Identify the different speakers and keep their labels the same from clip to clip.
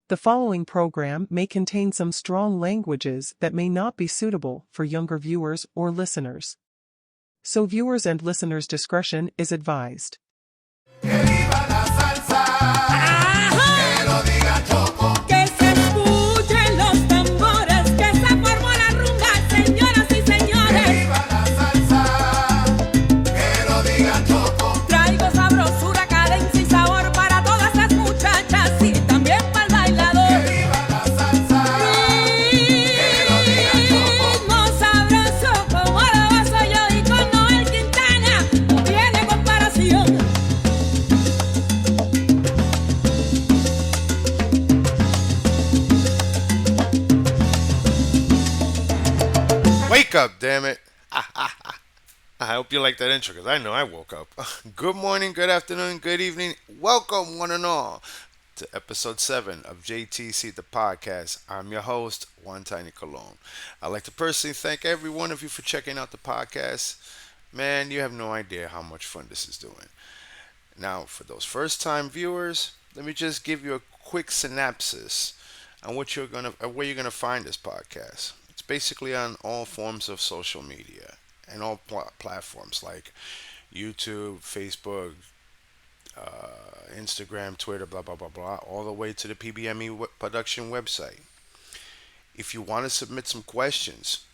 Speaker 1: The following program may contain some strong languages that may not be suitable for younger viewers or listeners. So viewers and listeners' discretion is advised.
Speaker 2: Que viva la salsa, que lo diga Choco.
Speaker 3: Que se escuchen los tambores, que se formó la rumba, señoras y
Speaker 2: Que
Speaker 3: señores.
Speaker 2: viva la salsa, que lo diga Choco.
Speaker 3: Traigo sabrosura, cadencia y sabor para todas las muchachas y también para el
Speaker 2: Que
Speaker 3: bailador.
Speaker 2: viva la salsa, que lo diga Choco.
Speaker 3: Ritmo sabroso como lo baso yo y con Noel Quintana no tiene comparación.
Speaker 4: Wake up, damn it. I hope you like that intro because I know I woke up. Good morning, good afternoon, good evening. Welcome, one and all, to episode 7 of JTC, the podcast. I'm your host, One Tiny Cologne. I'd like to personally thank every one of you for checking out the podcast. Man, you have no idea how much fun this is doing. Now, for those first-time viewers, let me just give you a quick synopsis on where you're gonna find this podcast. It's basically on all forms of social media and all platforms like YouTube, Facebook, Instagram, Twitter, blah blah blah blah, all the way to the PBME production website. If you want to submit some questions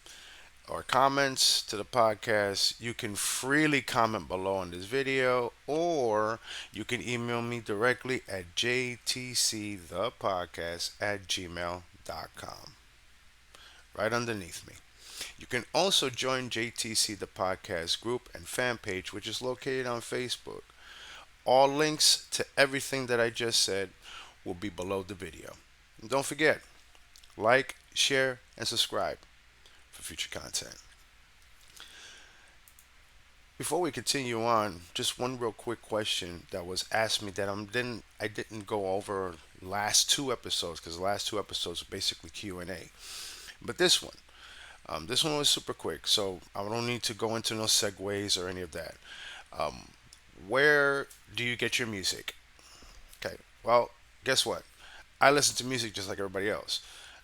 Speaker 4: or comments to the podcast, you can freely comment below on this video, or you can email me directly at jtcthepodcast@gmail.com, right underneath me. You can also join JTC the podcast group and fan page, which is located on Facebook. All links to everything that I just said will be below the video. And don't forget, like, share, and subscribe for future content. Before we continue on, just one real quick question that was asked me that I didn't go over last two episodes because the last two episodes were basically Q&A. But this one was super quick, so I don't need to go into no segues or any of that. Where do you get your music? Okay, well, guess what? I listen to music just like everybody else.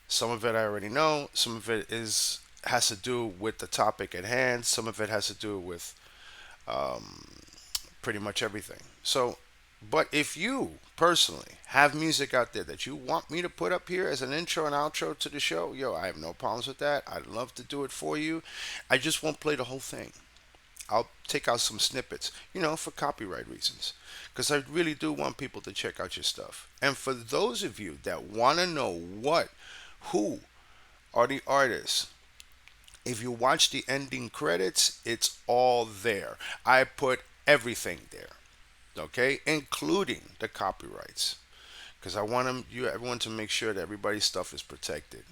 Speaker 4: Some of it I already know. Some of it has to do with the topic at hand. Some of it has to do with pretty much everything. So, but if you personally have music out there that you want me to put up here as an intro and outro to the show, yo, I have no problems with that. I'd love to do it for you. I just won't play the whole thing. I'll take out some snippets, for copyright reasons. Because I really do want people to check out your stuff. And for those of you that want to know who are the artists, if you watch the ending credits, it's all there. I put everything there, okay, including the copyrights, because I want everyone to make sure that everybody's stuff is protected.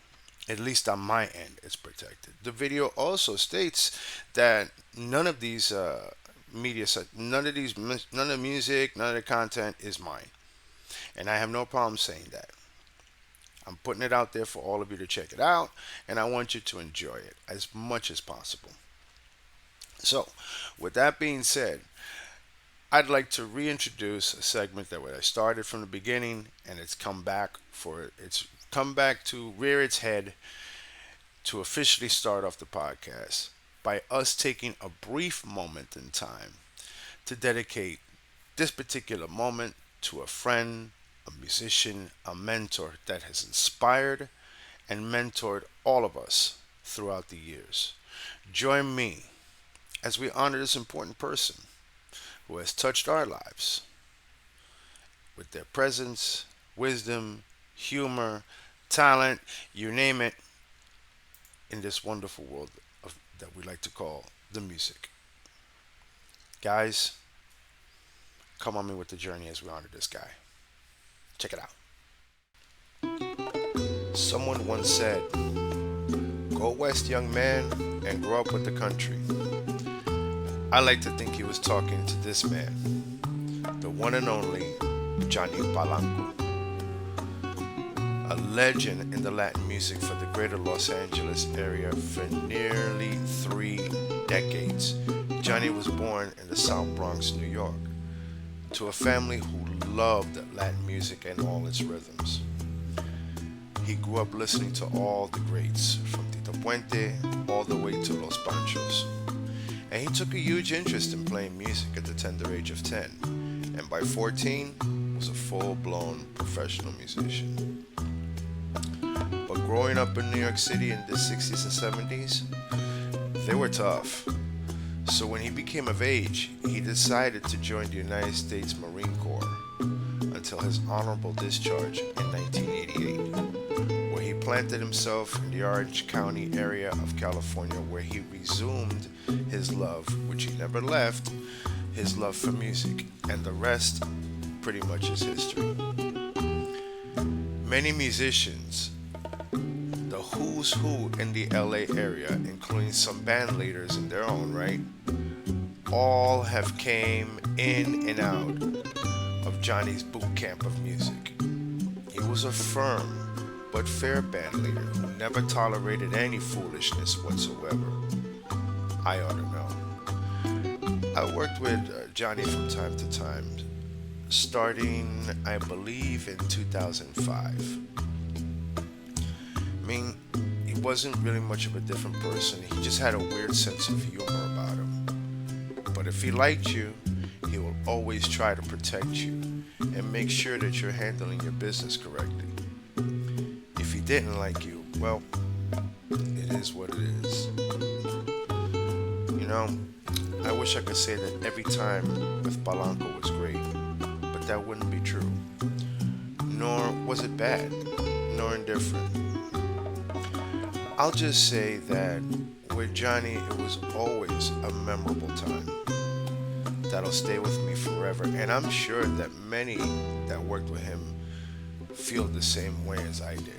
Speaker 4: At least on my end, it's protected. The video also states that none of these none of the music, none of the content is mine, and I have no problem saying that. I'm putting it out there for all of you to check it out, and I want you to enjoy it as much as possible. So, with that being said, I'd like to reintroduce a segment that I started from the beginning, and it's come back to rear its head to officially start off the podcast by us taking a brief moment in time to dedicate this particular moment to a friend, a musician, a mentor that has inspired and mentored all of us throughout the years. Join me as we honor this important person who has touched our lives with their presence, wisdom, humor, talent, you name it, in this wonderful world that we like to call the music. Guys, come on me with the journey as we honor this guy. Check it out. Someone once said, "Go west, young man, and grow up with the country." I like to think he was talking to this man, the one and only Johnny Palanco, a legend in the Latin music for the greater Los Angeles area for nearly 3 decades. Johnny was born in the South Bronx, New York, to a family who loved Latin music and all its rhythms. He grew up listening to all the greats, from Tito Puente all the way to Los Panchos. And he took a huge interest in playing music at the tender age of 10. And by 14, was a full-blown professional musician. But growing up in New York City in the 60s and 70s, they were tough. So when he became of age, he decided to join the United States Marine Corps until his honorable discharge in 1988, where he planted himself in the Orange County area of California, where he resumed his love, which he never left, his love for music, and the rest pretty much is history. Many musicians, the who's who in the LA area, including some band leaders in their own right, all have came in and out of Johnny's boot camp of music. He was a firm but fair band leader who never tolerated any foolishness whatsoever. I ought to know. I worked with Johnny from time to time, starting, I believe, in 2005. I mean, he wasn't really much of a different person. He just had a weird sense of humor about him. But if he liked you, he will always try to protect you and make sure that you're handling your business correctly. If he didn't like you, well, it is what it is. You know, I wish I could say that every time with Palanco was great, but that wouldn't be true. Nor was it bad, nor indifferent. I'll just say that with Johnny, it was always a memorable time that'll stay with me forever. And I'm sure that many that worked with him feel the same way as I did.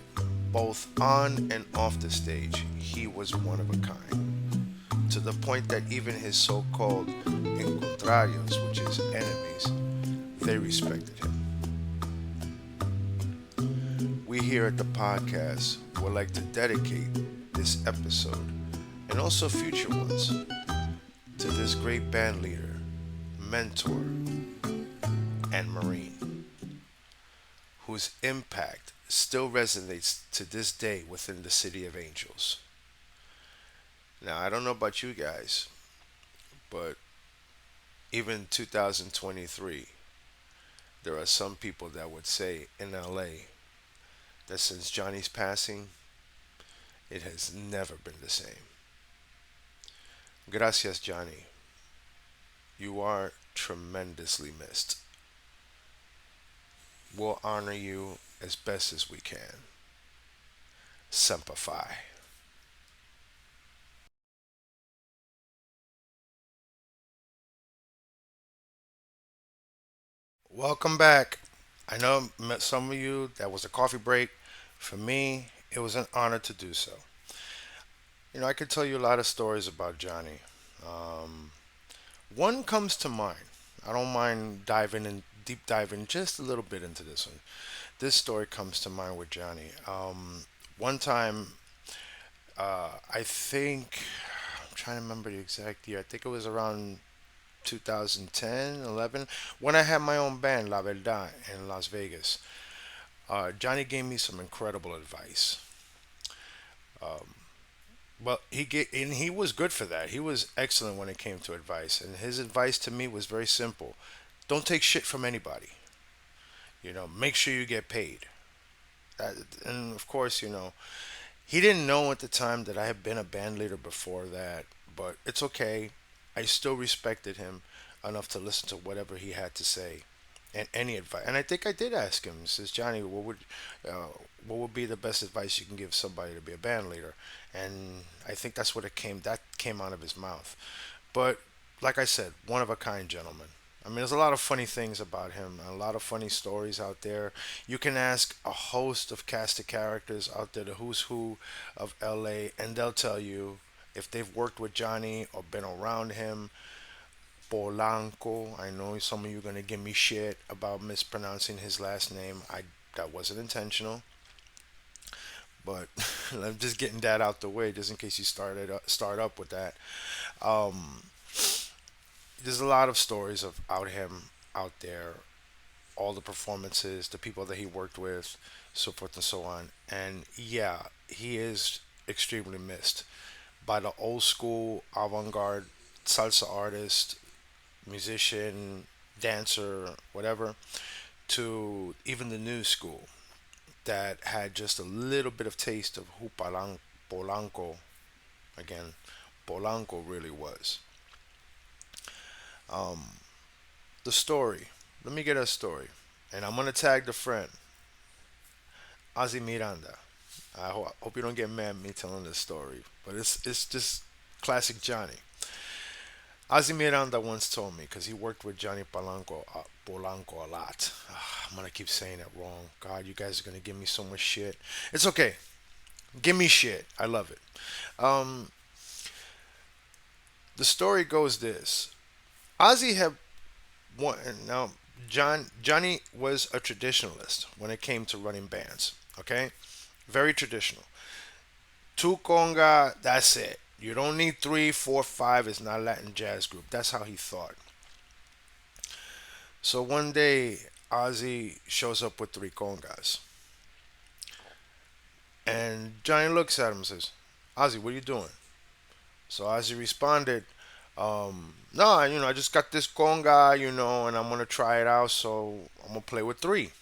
Speaker 4: Both on and off the stage, he was one of a kind. To the point that even his so-called encontrarios, which is enemies, they respected him. We here at the podcast would like to dedicate this episode, and also future ones, to this great band leader, mentor, and Marine, whose impact still resonates to this day within the City of Angels. Now, I don't know about you guys, but even 2023, there are some people that would say in LA that since Johnny's passing, it has never been the same. Gracias, Johnny. You are tremendously missed. We'll honor you as best as we can. Semper Fi. Welcome back. I know some of you that was a coffee break. For me, it was an honor to do so. You know, I could tell you a lot of stories about Johnny. Um, One comes to mind. I don't mind diving in, deep diving just a little bit into this one. This story comes to mind with Johnny. One time, I think, I'm trying to remember the exact year. I think it was around 2010, 11, when I had my own band, La Verdad, in Las Vegas. Johnny gave me some incredible advice. Well, and he was good for that. He was excellent when it came to advice, and his advice to me was very simple: don't take shit from anybody. You know, make sure you get paid. That, and of course, you know, he didn't know at the time that I had been a band leader before that, but it's okay. I still respected him enough to listen to whatever he had to say and any advice. And I think I did ask him. Says Johnny, uh, what would be the best advice you can give somebody to be a band leader? And I think that's what it came. That came out of his mouth. But like I said, one of a kind gentleman. I mean, there's a lot of funny things about him, a lot of funny stories out there. You can ask a host of cast of characters out there, the who's who of LA, and they'll tell you if they've worked with Johnny or been around him. Polanco. I know some of you are gonna give me shit about mispronouncing his last name. I That wasn't intentional, but I'm just getting that out the way, just in case you start up with that. Um, there's a lot of stories of out him out there, all the performances, the people that he worked with. so forth and so on. And yeah, he is extremely missed by the old school avant garde salsa artist, musician, dancer, whatever, to even the new school that had just a little bit of taste of who Polanco, again, Polanco really was. Um, the story. Let me get a story. And I'm going to tag the friend, Ozzy Miranda. I hope you don't get mad at me telling this story, but it's just classic Johnny. Ozzy Miranda once told me, because he worked with Johnny Polanco a lot. I'm going to keep saying it wrong. God, you guys are going to give me so much shit. It's okay. Give me shit. I love it. Um, the story goes this. Ozzy had one. Now, Johnny was a traditionalist when it came to running bands. Okay, very traditional. Two conga, that's it. You don't need three, four, five. It's not a Latin jazz group. That's how he thought. So one day, Ozzy shows up with three congas, and Johnny looks at him and says, "Ozzy, what are you doing?" So Ozzy responded, "No, I just got this conga, and I'm gonna try it out. So I'm gonna play with three."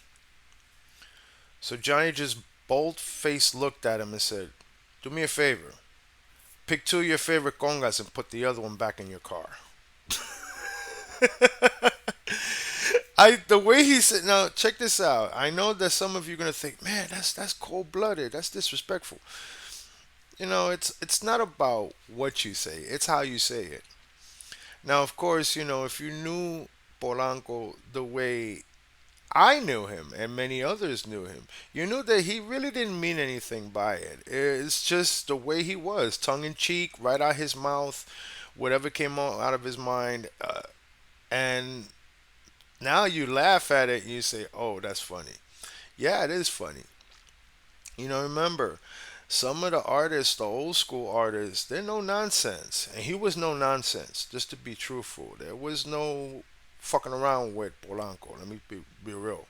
Speaker 4: So Johnny just bold faced looked at him and said, "Do me a favor. Pick two of your favorite congas and put the other one back in your car." The way he said, now check this out. I know that some of you are gonna think, man, that's cold blooded. That's disrespectful. It's not about what you say. It's how you say it. Now, of course, if you knew Polanco the way I knew him and many others knew him, you knew that he really didn't mean anything by it. It's just the way he was, tongue in cheek, right out his mouth, whatever came out of his mind. And now you laugh at it and you say, oh, that's funny. Yeah, it is funny. Remember, some of the artists, the old school artists, they're no nonsense. And he was no nonsense, just to be truthful. There was no fucking around with Polanco. Let me be real.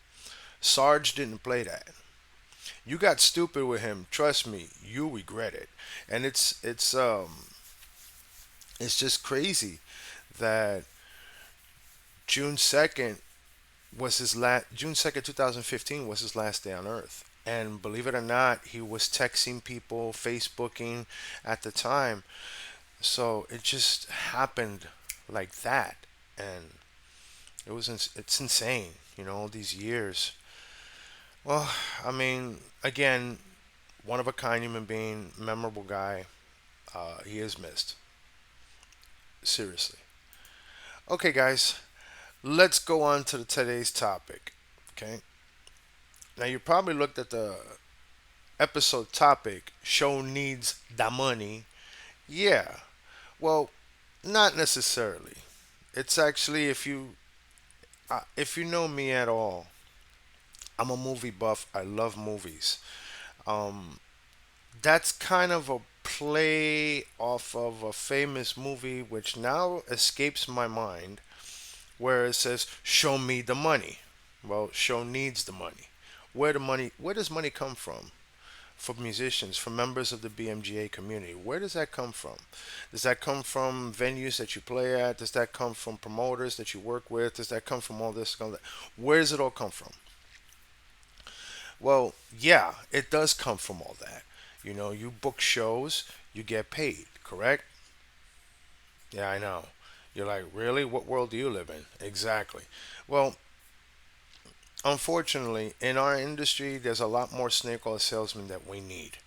Speaker 4: Sarge didn't play that. You got stupid with him, trust me, you regret it. And it's just crazy that June 2nd June 2nd, 2015 was his last day on earth. And believe it or not, he was texting people, Facebooking at the time. So it just happened like that. And it's insane, all these years. Well, I mean, again, one of a kind human being, memorable guy. He is missed. Seriously. Okay, guys, let's go on to today's topic. Okay. Now, you probably looked at the episode topic, show needs the money. Yeah. Well, not necessarily. It's actually, if you know me at all, I'm a movie buff. I love movies. Um, that's kind of a play off of a famous movie which now escapes my mind, where it says, "Show me the money." Well, show needs the money. Where does money come from? For musicians, for members of the BMGA community, where does that come from? Does that come from venues that you play at? Does that come from promoters that you work with? Does that come from all this? All that? Where does it all come from? Well, yeah, it does come from all that. You book shows, you get paid, correct? Yeah, I know. You're like, really? What world do you live in? Exactly. Well, unfortunately, in our industry, there's a lot more snake oil salesmen that we need.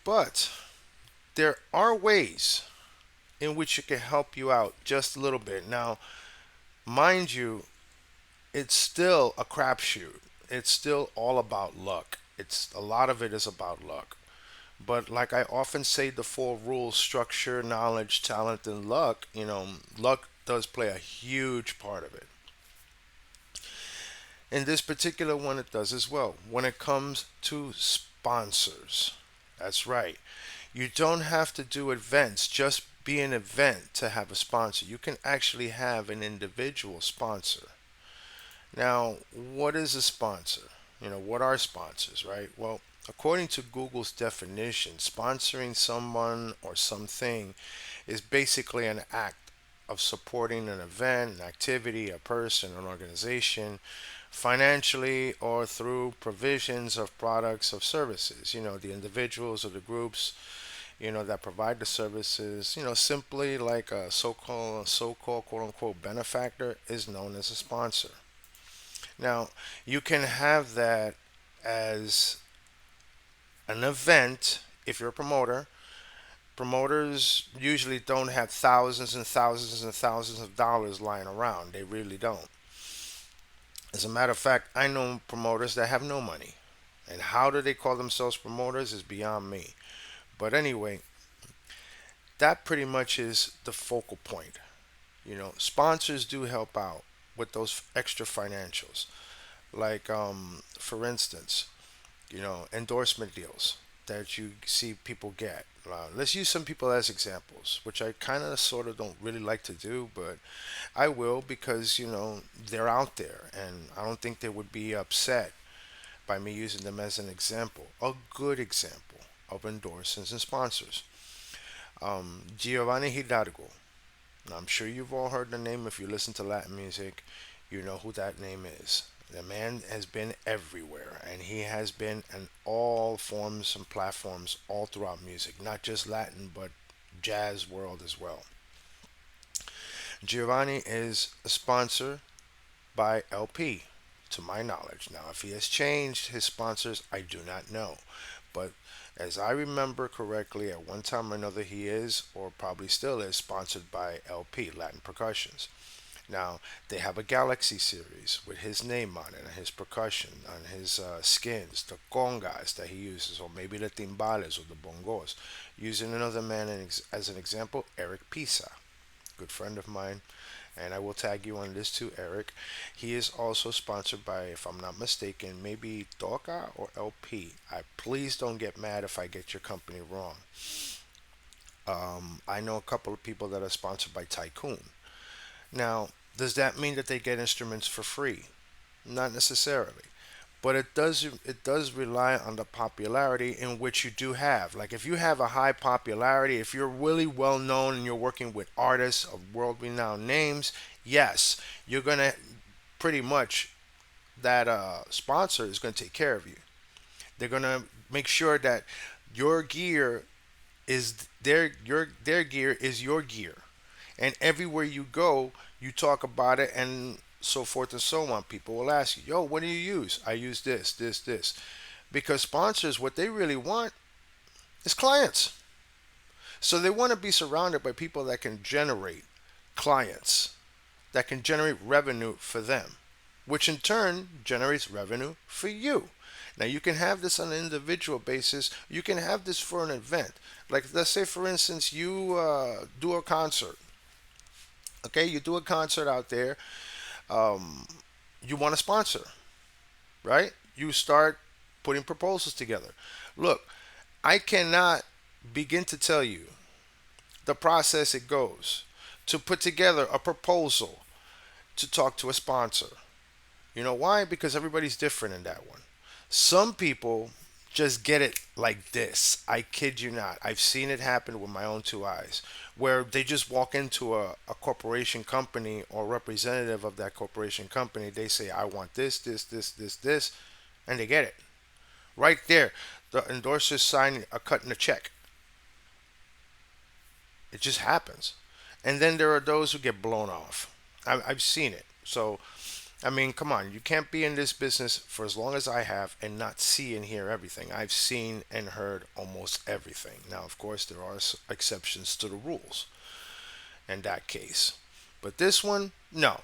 Speaker 4: But there are ways in which it can help you out just a little bit. Now, mind you, it's still a crapshoot. It's still all about luck. It's a lot of it is about luck. But like I often say, the four rules: structure, knowledge, talent, and luck. Luck does play a huge part of it. In this particular one, it does as well. When it comes to sponsors, that's right. You don't have to do events, just be an event to have a sponsor. You can actually have an individual sponsor. Now, what is a sponsor? What are sponsors, right? Well, according to Google's definition, sponsoring someone or something is basically an act of supporting an event, an activity, a person, an organization, financially or through provisions of products of services. The individuals or the groups, that provide the services, simply like a so-called quote unquote benefactor is known as a sponsor. Now, you can have that as an event if you're a promoter. Promoters usually don't have thousands and thousands and thousands of dollars lying around. They really don't. As a matter of fact, I know promoters that have no money. And how do they call themselves promoters is beyond me. But anyway, that pretty much is the focal point. Sponsors do help out with those extra financials. Like, for instance, endorsement deals that you see people get. Let's use some people as examples, which I kind of sort of don't really like to do, but I will because, they're out there and I don't think they would be upset by me using them as an example, a good example of endorsements and sponsors. Giovanni Hidalgo. Now, I'm sure you've all heard the name. If you listen to Latin music, you know who that name is. The man has been everywhere, and he has been in all forms and platforms all throughout music, not just Latin, but jazz world as well. Giovanni is a sponsor by LP, to my knowledge. Now, if he has changed his sponsors, I do not know. But as I remember correctly, at one time or another, he is, or probably still is, sponsored by LP, Latin Percussions. Now, they have a Galaxy series with his name on it, and his percussion, on his skins, the congas that he uses, or maybe the timbales or the bongos. Using another man as an example, Eric Pisa, good friend of mine, and I will tag you on this too, Eric. He is also sponsored by, if I'm not mistaken, maybe Doka or LP. Please don't get mad if I get your company wrong. I know a couple of people that are sponsored by Tycoon. Now, does that mean that they get instruments for free? Not necessarily. But it does rely on the popularity in which you do have. Like if you have a high popularity, if you're really well known and you're working with artists of world renowned names, yes, you're gonna pretty much that sponsor is gonna take care of you. They're gonna make sure that your gear is their gear is your gear, and everywhere you go, you talk about it and so forth and so on. People will ask you, "Yo, what do you use?" I use this, because sponsors, what they really want is clients. So they want to be surrounded by people that can generate clients, that can generate revenue for them, which in turn generates revenue for you. Now you can have this on an individual basis. You can have this for an event. Like let's say, for instance, you do a concert. Okay, you do a concert out there. Um, you want to sponsor, right? You start putting proposals together. Look, I cannot begin to tell you the process it goes to put together a proposal to talk to a sponsor. You know why? Because everybody's different in that one. Some people just get it like this. I kid you not. I've seen it happen with my own two eyes, where they just walk into a corporation company or representative of that corporation company. They say, I want this, and they get it. Right there. The endorser's signing a cut and a check. It just happens. And then there are those who get blown off. I've seen it. So I mean, come on, you can't be in this business for as long as I have and not see and hear everything. I've seen and heard almost everything. Now, of course, there are exceptions to the rules in that case. But this one, no.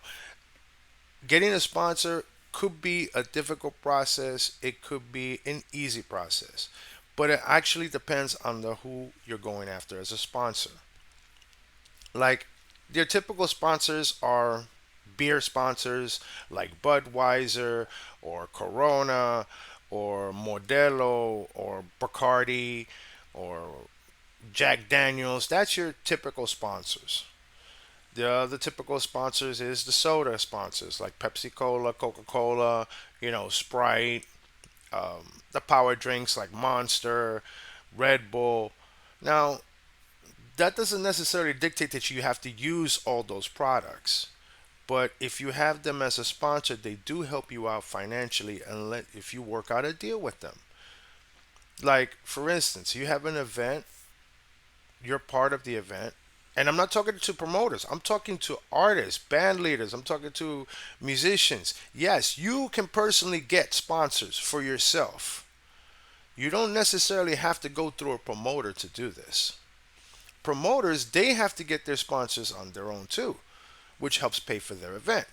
Speaker 4: Getting a sponsor could be a difficult process, it could be an easy process. But it actually depends on the who you're going after as a sponsor. Like their typical sponsors are beer sponsors like Budweiser or Corona or Modelo or Bacardi or Jack Daniels. That's your typical sponsors. The other typical sponsors is the soda sponsors like Pepsi Cola, Coca Cola, Sprite. the power drinks like Monster, Red Bull. Now, that doesn't necessarily dictate that you have to use all those products. But if you have them as a sponsor, they do help you out financially and let if you work out a deal with them. Like for instance, you have an event, you're part of the event, and I'm not talking to promoters. I'm talking to artists, band leaders, I'm talking to musicians. Yes, you can personally get sponsors for yourself. You don't necessarily have to go through a promoter to do this. Promoters, they have to get their sponsors on their own too, which helps pay for their event.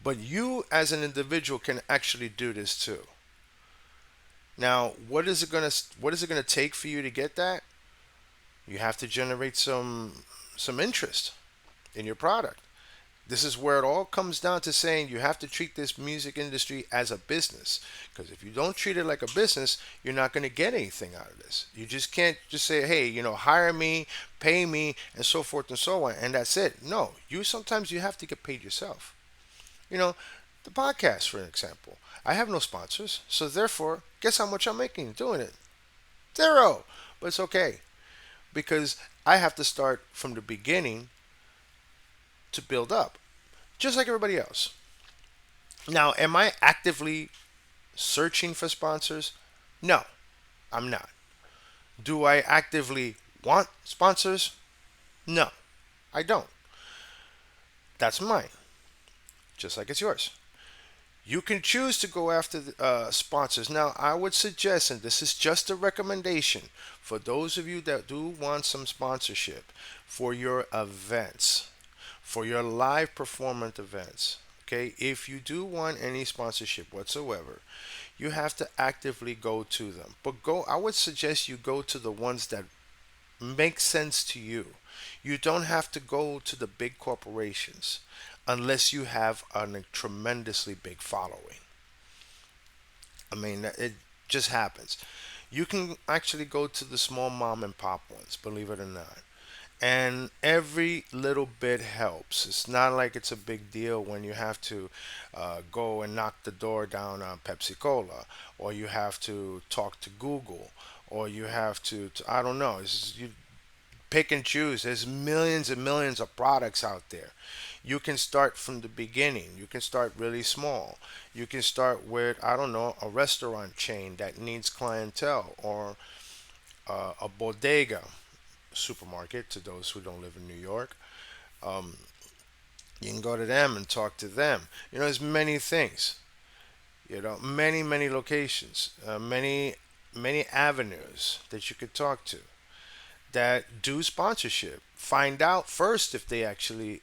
Speaker 4: But you as an individual can actually do this too. Now, what is it going to take for you to get that? You have to generate some interest in your product. This is where it all comes down to saying you have to treat this music industry as a business. Because if you don't treat it like a business, you're not going to get anything out of this. You just can't just say, hey, hire me, pay me, and so forth and so on, and that's it. No, sometimes you have to get paid yourself. You know, the podcast, for example. I have no sponsors, so therefore, guess how much I'm making doing it? Zero. But it's okay because I have to start from the beginning to build up, just like everybody else. Now, am I actively searching for sponsors? No, I'm not. Do I actively want sponsors? No, I don't. That's mine, just like it's yours. You can choose to go after the, sponsors. Now, I would suggest, and this is just a recommendation for those of you that do want some sponsorship for your events, for your live performance events. Okay, if you do want any sponsorship whatsoever, you have to actively go to them. But I would suggest you go to the ones that make sense to you. You don't have to go to the big corporations unless you have a tremendously big following. I mean, it just happens. You can actually go to the small mom and pop ones, believe it or not. And every little bit helps. It's not like it's a big deal when you have to go and knock the door down on Pepsi Cola, or you have to talk to Google, or you have to I don't know. You pick and choose. There's millions and millions of products out there. You can start from the beginning. You can start really small. You can start with, I don't know, a restaurant chain that needs clientele, or a bodega supermarket to those who don't live in New York. Um, you can go to them and talk to them. There's many things. Many locations, many avenues that you could talk to that do sponsorship. Find out first if they actually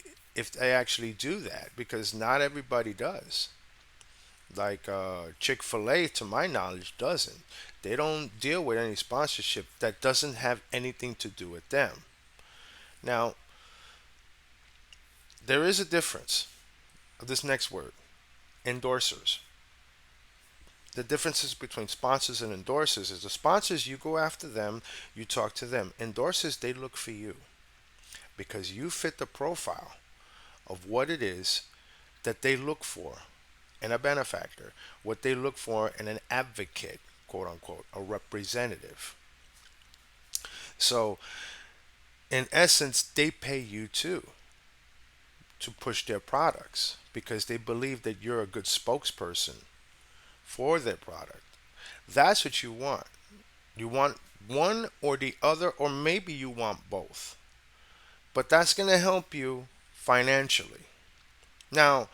Speaker 4: do that, because not everybody does. Like Chick-fil-A, to my knowledge, doesn't. They don't deal with any sponsorship that doesn't have anything to do with them. Now, there is a difference of this next word, endorsers. The differences between sponsors and endorsers is the sponsors, you go after them, you talk to them. Endorsers, they look for you because you fit the profile of what it is that they look for in a benefactor, what they look for in an advocate, quote unquote, a representative. So, in essence, they pay you too to push their products because they believe that you're a good spokesperson for their product. That's what you want. You want one or the other, or maybe you want both. But that's going to help you financially. Now,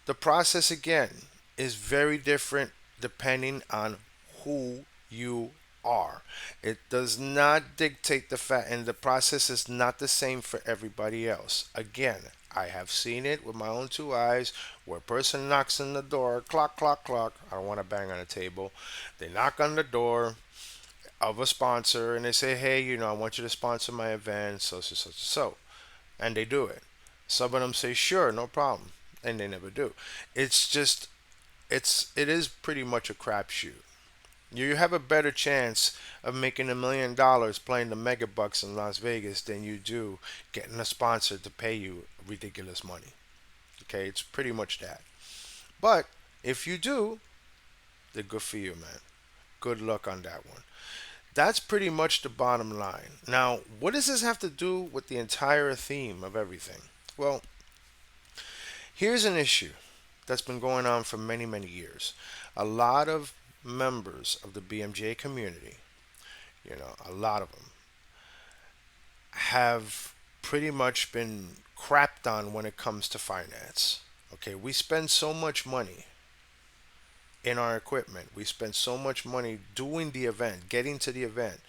Speaker 4: the process again is very different depending on who you are. It does not dictate the fact, and the process is not the same for everybody else. Again, I have seen it with my own two eyes where a person knocks on the door, clock, clock, clock. I don't want to bang on the table. They knock on the door of a sponsor and they say, hey, I want you to sponsor my event, so, so, so, so, so. And they do it. Some of them say, sure, no problem. And they never do. It's just, it is pretty much a crapshoot. You have a better chance of making $1 million playing the mega bucks in Las Vegas than you do getting a sponsor to pay you ridiculous money. Okay, it's pretty much that. But if you do, then good for you, man. Good luck on that one. That's pretty much the bottom line. Now, what does this have to do with the entire theme of everything? Well, here's an issue that's been going on for many, many years. A lot of members of the BMJ community, a lot of them, have pretty much been crapped on when it comes to finance. Okay, we spend so much money in our equipment. We spend so much money doing the event, getting to the event,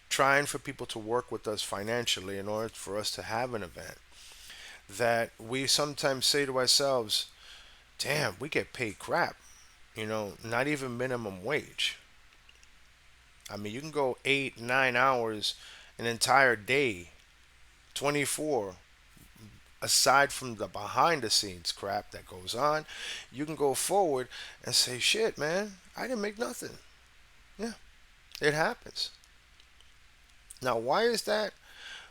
Speaker 4: trying for people to work with us financially in order for us to have an event, that we sometimes say to ourselves, damn, we get paid crap, not even minimum wage. I mean, you can go 8, 9 hours, an entire day, 24, aside from the behind the scenes crap that goes on. You can go forward and say, shit, man, I didn't make nothing. Yeah, it happens. Now, why is that?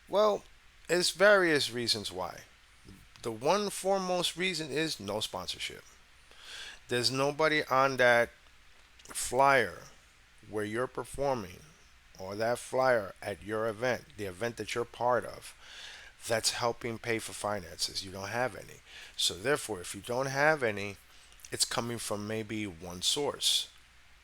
Speaker 4: Well, there's various reasons why. The one foremost reason is no sponsorship. There's nobody on that flyer where you're performing, or that flyer at your event, the event that you're part of, that's helping pay for finances. You don't have any. So, therefore, if you don't have any, it's coming from maybe one source,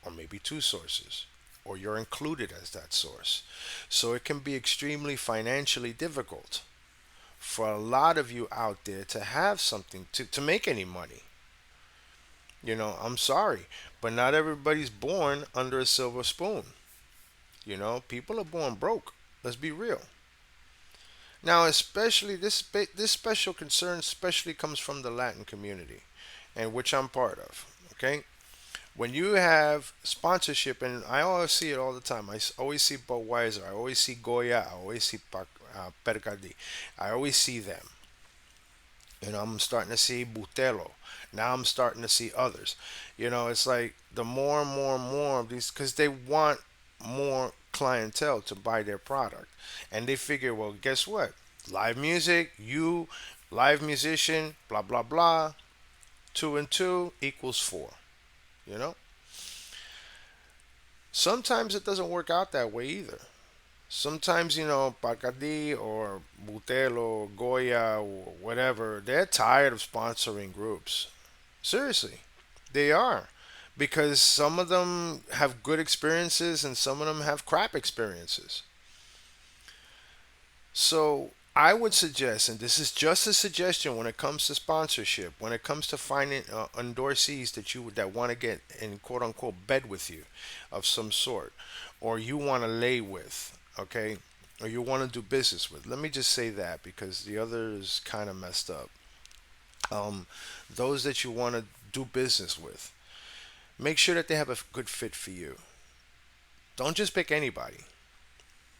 Speaker 4: or maybe two sources, or you're included as that source. So, it can be extremely financially difficult for a lot of you out there to have something to make any money. I'm sorry, but not everybody's born under a silver spoon. People are born broke. Let's be real. Now, especially this special concern especially comes from the Latin community, and which I'm part of. Okay, when you have sponsorship, and I always see it all the time. Always see Budweiser. I always see Goya. I always see Percadi. I always see them. I'm starting to see Butelo. Now I'm starting to see others. It's like the more and more and more of these, because they want more clientele to buy their product. And they figure, well, guess what? Live music, live musician, blah, blah, blah. Two and two equals four. You know? Sometimes it doesn't work out that way either. Sometimes, Pacadi or Butelo, Goya, or whatever, they're tired of sponsoring groups. Seriously, they are. Because some of them have good experiences and some of them have crap experiences. So I would suggest, and this is just a suggestion when it comes to sponsorship, when it comes to finding endorsees that want to get in quote unquote bed with you of some sort, or you want to lay with, okay, or you want to do business with. Let me just say that because the other is kind of messed up. Um, those that you want to do business with, make sure that they have a good fit for you. Don't just pick anybody.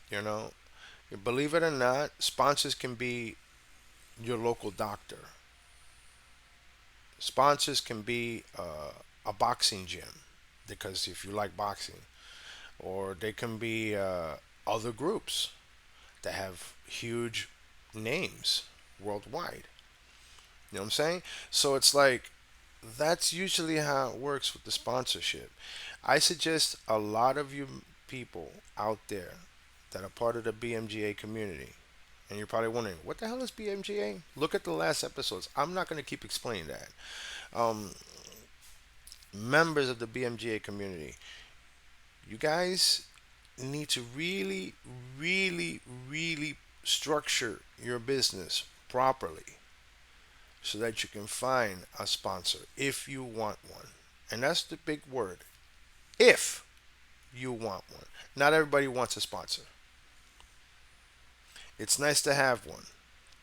Speaker 4: You know, believe it or not, sponsors can be your local doctor. Sponsors can be a boxing gym because if you like boxing, or they can be other groups that have huge names worldwide. You know what I'm saying? So it's like that's usually how it works with the sponsorship. I suggest a lot of you people out there that are part of the BMGA community, and you're probably wondering, what the hell is BMGA? Look at the last episodes. I'm not going to keep explaining that. Um, Members of the BMGA community, you guys need to really, really, really structure your business properly so that you can find a sponsor if you want one. And that's the big word. If you want one. Not everybody wants a sponsor. It's nice to have one.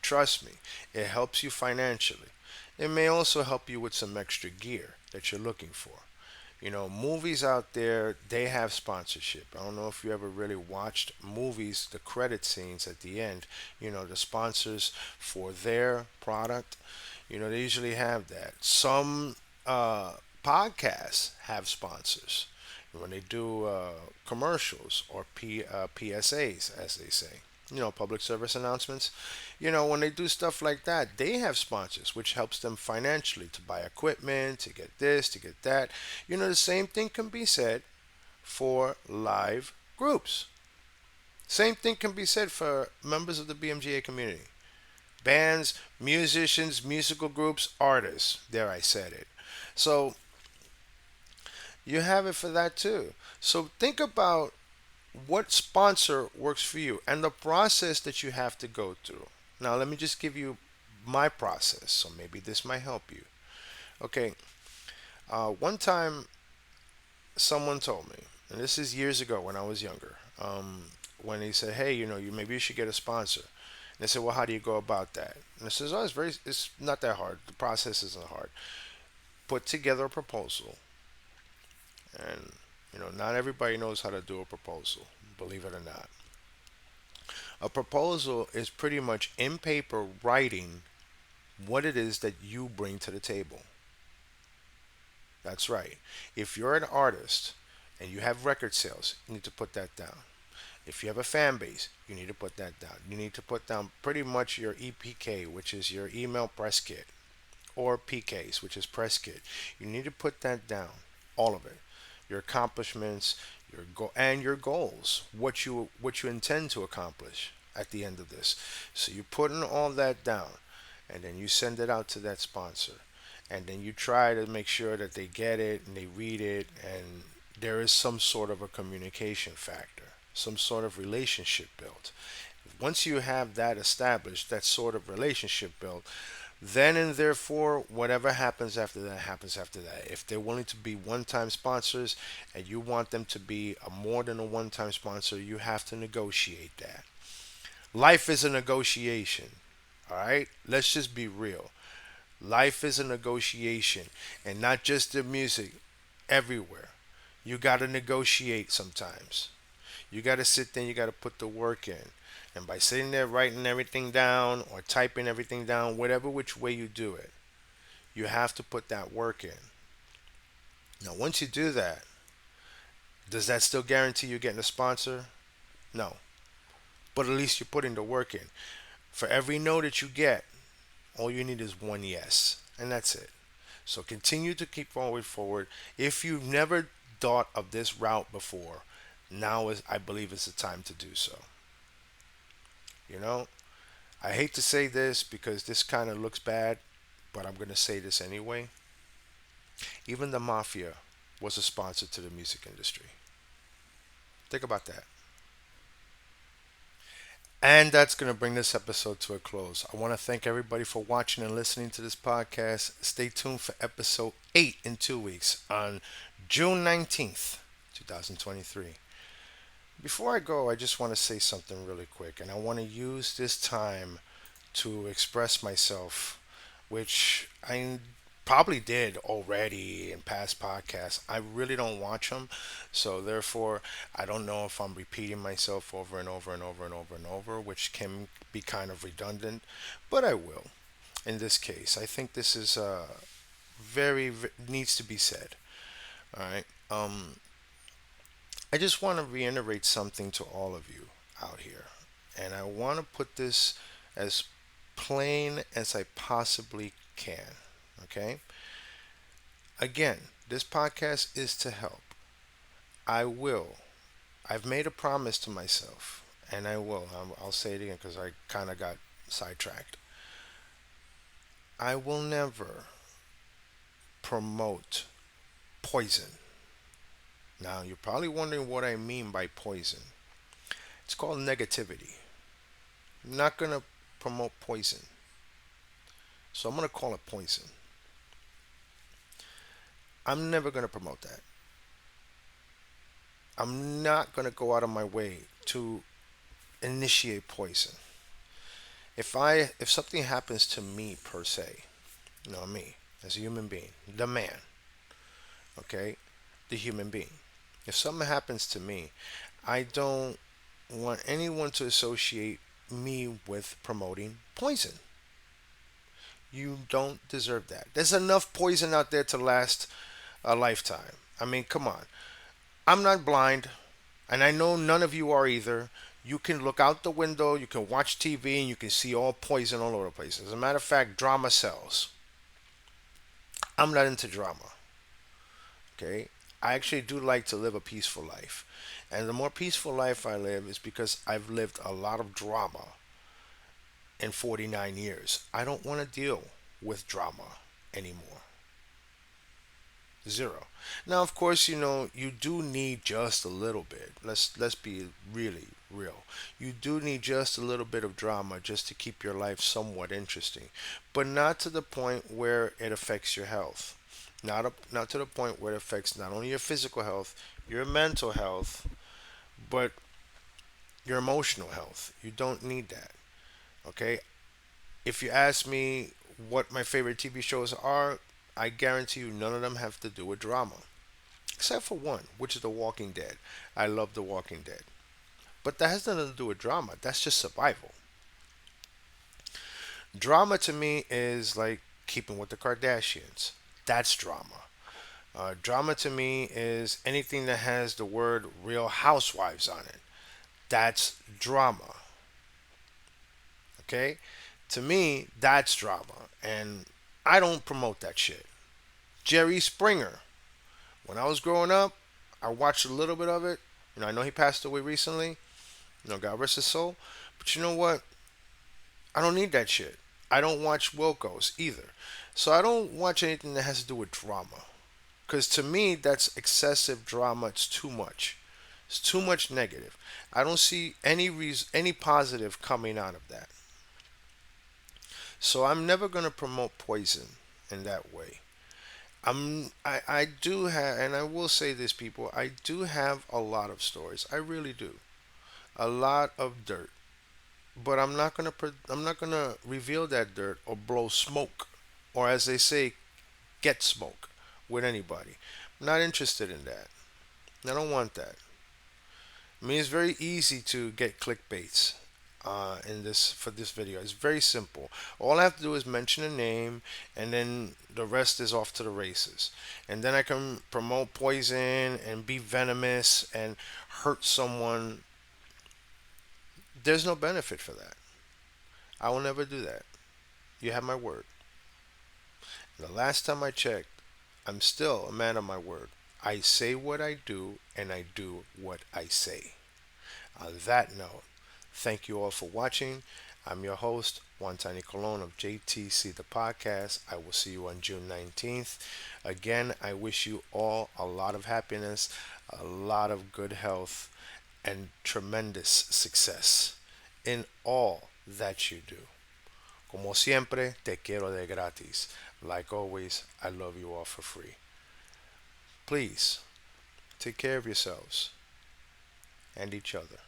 Speaker 4: Trust me, it helps you financially. It may also help you with some extra gear that you're looking for. Movies out there, they have sponsorship. I don't know if you ever really watched movies, the credit scenes at the end, the sponsors for their product, they usually have that. Some podcasts have sponsors when they do commercials or PSAs, as they say. public service announcements. When they do stuff like that, they have sponsors, which helps them financially to buy equipment, to get this, to get that. The same thing can be said for live groups. Same thing can be said for members of the BMGA community. Bands, musicians, musical groups, artists. There, I said it. So you have it for that too. So think about what sponsor works for you and the process that you have to go through. Now, let me just give you my process, so maybe this might help you. Okay, one time someone told me, and this is years ago when I was younger, when he said, "Hey, maybe you should get a sponsor." And I said, "Well, how do you go about that?" And I says, "Oh, it's not that hard. The process isn't hard. Put together a proposal, and not everybody knows how to do a proposal, believe it or not. A proposal is pretty much in paper writing what it is that you bring to the table. That's right. If you're an artist and you have record sales, you need to put that down. If you have a fan base, you need to put that down. You need to put down pretty much your EPK, which is your email press kit, or PKs, which is press kit. You need to put that down, all of it. Your accomplishments, and your goals, what you intend to accomplish at the end of this. So you're putting all that down, and then you send it out to that sponsor, and then you try to make sure that they get it and they read it, and there is some sort of a communication factor, some sort of relationship built. Once you have that established, that sort of relationship built, then and therefore, whatever happens after that happens after that. If they're willing to be one time sponsors and you want them to be a more than a one time sponsor, you have to negotiate that. Life is a negotiation. All right? Let's just be real. Life is a negotiation, and not just the music, everywhere. You got to negotiate sometimes. You got to sit there, you got to put the work in. And by sitting there writing everything down or typing everything down, whatever which way you do it, you have to put that work in. Now, once you do that, does that still guarantee you getting a sponsor? No. But at least you're putting the work in. For every no that you get, all you need is one yes. And that's it. So continue to keep forward. If you've never thought of this route before, now is, I believe, is the time to do so. You know, I hate to say this because this kind of looks bad, but I'm going to say this anyway. Even the mafia was a sponsor to the music industry. Think about that. And that's going to bring this episode to a close. I want to thank everybody for watching and listening to this podcast. Stay tuned for episode 8 in 2 weeks on June 19th, 2023. Before I go, I just want to say something really quick, and I want to use this time to express myself, which I probably did already in past podcasts. I really don't watch them, so therefore, I don't know if I'm repeating myself over and over and over and over and over, which can be kind of redundant, but I will. In this case, I think this is needs to be said. All right. I just want to reiterate something to all of you out here. And I want to put this as plain as I possibly can. Okay? Again, this podcast is to help. I will. I've made a promise to myself, and I will. I'll say it again because I kind of got sidetracked. I will never promote poison. Now, you're probably wondering what I mean by poison. It's called negativity. I'm not going to promote poison. So I'm going to call it poison. I'm never going to promote that. I'm not going to go out of my way to initiate poison. If something happens to me per se, me as a human being, the man, okay, the human being. If something happens to me, I don't want anyone to associate me with promoting poison. You don't deserve that. There's enough poison out there to last a lifetime. I mean, come on. I'm not blind, and I know none of you are either. You can look out the window, you can watch TV, and you can see all poison all over the place. As a matter of fact, drama sells. I'm not into drama. Okay, I actually do like to live a peaceful life, and the more peaceful life I live is because I've lived a lot of drama in 49 years. I don't want to deal with drama anymore. Zero. Now, of course, you do need just a little bit. Let's be really real. You do need just a little bit of drama just to keep your life somewhat interesting, but not to the point where it affects your health. Not to the point where it affects not only your physical health, your mental health, but your emotional health. You don't need that. Okay? If you ask me what my favorite TV shows are, I guarantee you none of them have to do with drama. Except for one, which is The Walking Dead. I love The Walking Dead. But that has nothing to do with drama. That's just survival. Drama to me is like keeping with the Kardashians. That's drama. Drama to me is anything that has the word Real Housewives on it. That's drama. Okay? To me, that's drama. And I don't promote that shit. Jerry Springer. When I was growing up, I watched a little bit of it. I know he passed away recently. God rest his soul. But you know what? I don't need that shit. I don't watch Wilkos either. So I don't watch anything that has to do with drama. Because to me, that's excessive drama. It's too much. It's too much negative. I don't see any positive coming out of that. So I'm never going to promote poison in that way. I do have, and I will say this, people, I do have a lot of stories. I really do. A lot of dirt. But I'm not gonna reveal that dirt or blow smoke, or as they say, get smoke with anybody. I'm not interested in that. I don't want that. I mean, it's very easy to get clickbaits in this for this video. It's very simple. All I have to do is mention a name, and then the rest is off to the races. And then I can promote poison and be venomous and hurt someone. There's no benefit for that. I will never do that. You have my word. The last time I checked, I'm still a man of my word. I say what I do, and I do what I say. On that note, thank you all for watching. I'm your host, Juan Tiny Colon of JTC, the podcast. I will see you on June 19th. Again, I wish you all a lot of happiness, a lot of good health, and tremendous success in all that you do. Como siempre, te quiero de gratis. Like always, I love you all for free. Please, take care of yourselves and each other.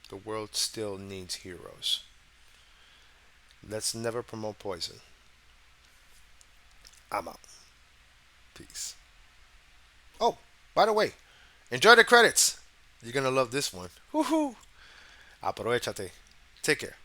Speaker 4: The world still needs heroes. Let's never promote poison. I'm out. Peace. Oh, by the way, enjoy the credits. You're going to love this one. Woohoo! Aprovechate. Take care.